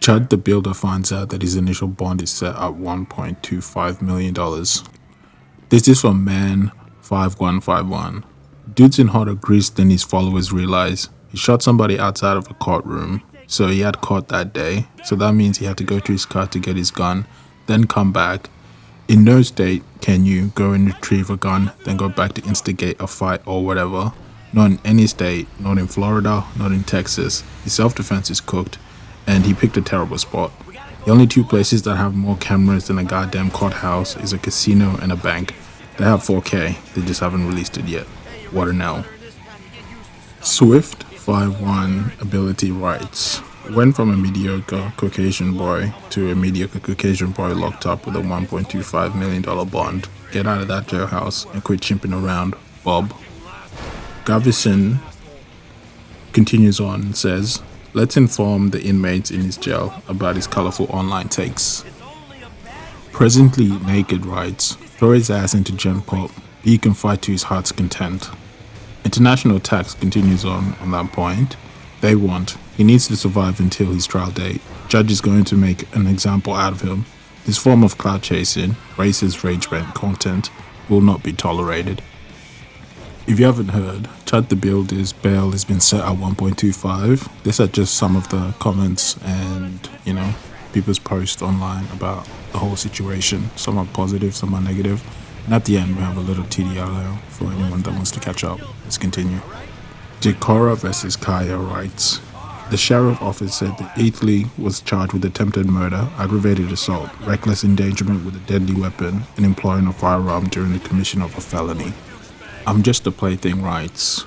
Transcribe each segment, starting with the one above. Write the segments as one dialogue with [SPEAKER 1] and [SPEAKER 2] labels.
[SPEAKER 1] Chud the Builder finds out that his initial bond is set at $1.25 million. This is from Man5151. Dude's in hotter grease than his followers realize. He shot somebody outside of a courtroom, so he had court that day. So that means he had to go to his car to get his gun, then come back. In no state can you go and retrieve a gun, then go back to instigate a fight or whatever. Not in any state, not in Florida, not in Texas. His self-defense is cooked, and he picked a terrible spot. The only two places that have more cameras than a goddamn courthouse is a casino and a bank. They have 4K, they just haven't released it yet. What a no. Swift 51 Ability writes, went from a mediocre Caucasian boy to a mediocre Caucasian boy locked up with a $1.25 million bond. Get out of that jailhouse and quit chimping around, Bob. Gavison continues on and says, let's inform the inmates in his jail about his colorful online takes. Presently Naked writes, throw his ass into Gen Pop, he can fight to his heart's content. International Tax continues on that point. They want, he needs to survive until his trial date. Judge is going to make an example out of him. This form of cloud chasing, racist rage-bent content will not be tolerated. If you haven't heard, Chud the Builder's bail has been set at 1.25. These are just some of the comments and, people's posts online about the whole situation. Some are positive, some are negative. And at the end, we have a little TDLO for anyone that wants to catch up. Let's continue. Jacora versus Kaya writes, the sheriff office said that Ethley was charged with attempted murder, aggravated assault, reckless endangerment with a deadly weapon, and employing a firearm during the commission of a felony. I'm just a plaything writes,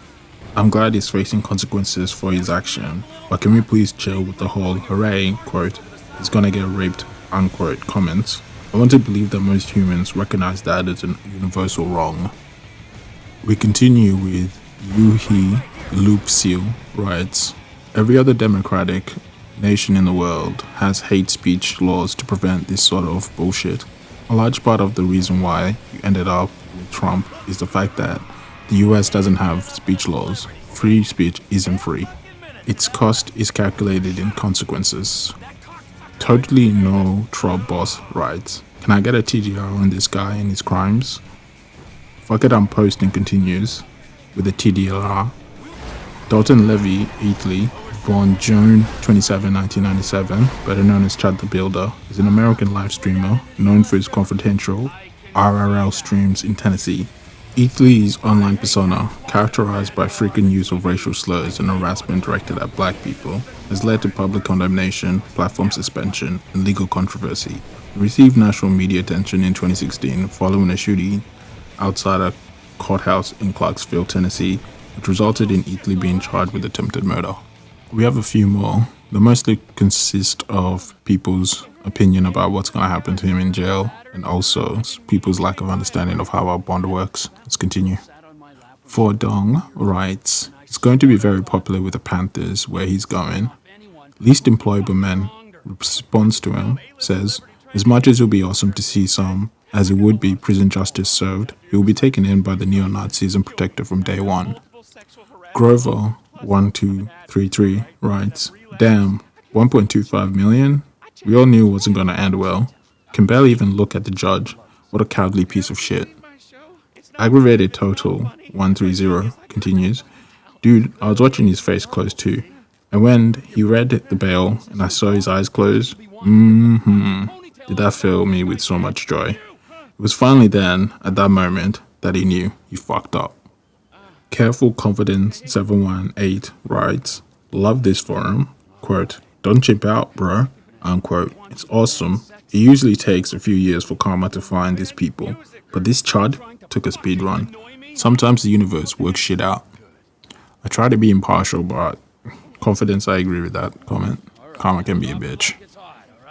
[SPEAKER 1] I'm glad he's facing consequences for his action, but can we please chill with the whole hooray, quote, he's gonna get raped, unquote, comments. I want to believe that most humans recognize that as an universal wrong. We continue with Yuhi Loop Seal writes, every other democratic nation in the world has hate speech laws to prevent this sort of bullshit. A large part of the reason why you ended up with Trump is the fact that the US doesn't have speech laws. Free speech isn't free. Its cost is calculated in consequences. Totally no Trump boss writes, can I get a TDR on this guy and his crimes? Fuck it, I'm posting continues with a TDR. Dalton Levy Eatley, born June 27, 1997, better known as Chud the Builder, is an American live streamer known for his confidential RRL streams in Tennessee. Eatley's online persona, characterized by frequent use of racial slurs and harassment directed at black people, has led to public condemnation, platform suspension, and legal controversy. He received national media attention in 2016 following a shooting outside a courthouse in Clarksville, Tennessee, which resulted in Eatley being charged with attempted murder. We have a few more. They mostly consist of people's opinion about what's going to happen to him in jail, and also people's lack of understanding of how our bond works. Let's continue. For Dong writes, it's going to be very popular with the Panthers where he's going. Least employable man responds to him, says, as much as it will be awesome to see some, as it would be prison justice served, he will be taken in by the neo-Nazis and protected from day one. Grover 1233 writes, damn, 1.25 million? We all knew it wasn't going to end well. Can barely even look at the judge. What a cowardly piece of shit. Aggravated Total 130 continues, dude, I was watching his face close too. And when he read the bail and I saw his eyes close, did that fill me with so much joy. It was finally then, at that moment, that he knew he fucked up. Careful Confidence 718 writes, love this forum, quote, don't chimp out, bro, unquote. It's awesome. It usually takes a few years for karma to find these people, but this chud took a speed run. Sometimes the universe works shit out. I try to be impartial, but Confidence, I agree with that comment. Karma can be a bitch.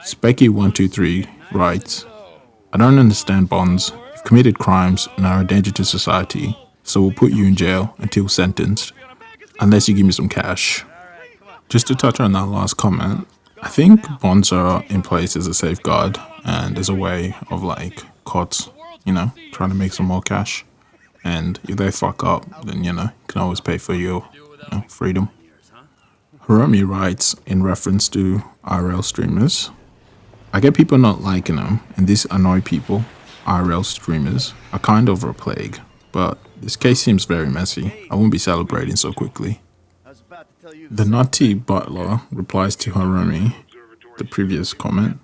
[SPEAKER 1] Specky123 writes, I don't understand bonds. You've committed crimes and are a danger to society, so we'll put you in jail until sentenced, unless you give me some cash. Just to touch on that last comment, I think bonds are in place as a safeguard and as a way of courts, trying to make some more cash. And if they fuck up, then, you can always pay for your freedom. Hiromi writes in reference to IRL streamers, I get people not liking them, and these annoy people. IRL streamers are kind of a plague, but this case seems very messy. I won't be celebrating so quickly. The nutty butler replies to Hiromi, the previous comment.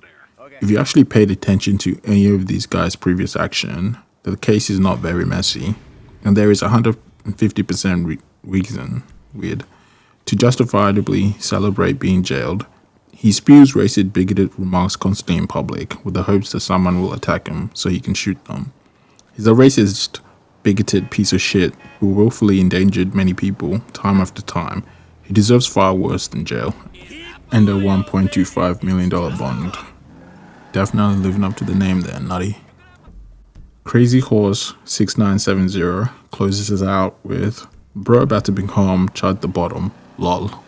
[SPEAKER 1] If you actually paid attention to any of these guys' previous action, the case is not very messy, and there is 150% reason, weird, to justifiably celebrate being jailed. He spews racist, bigoted remarks constantly in public with the hopes that someone will attack him so he can shoot them. He's a racist, bigoted piece of shit who willfully endangered many people time after time. He deserves far worse than jail and a $1.25 million bond. Definitely living up to the name there, Nutty. Crazy Horse 6970 closes us out with, bro about to become Chud the Bottom, lol.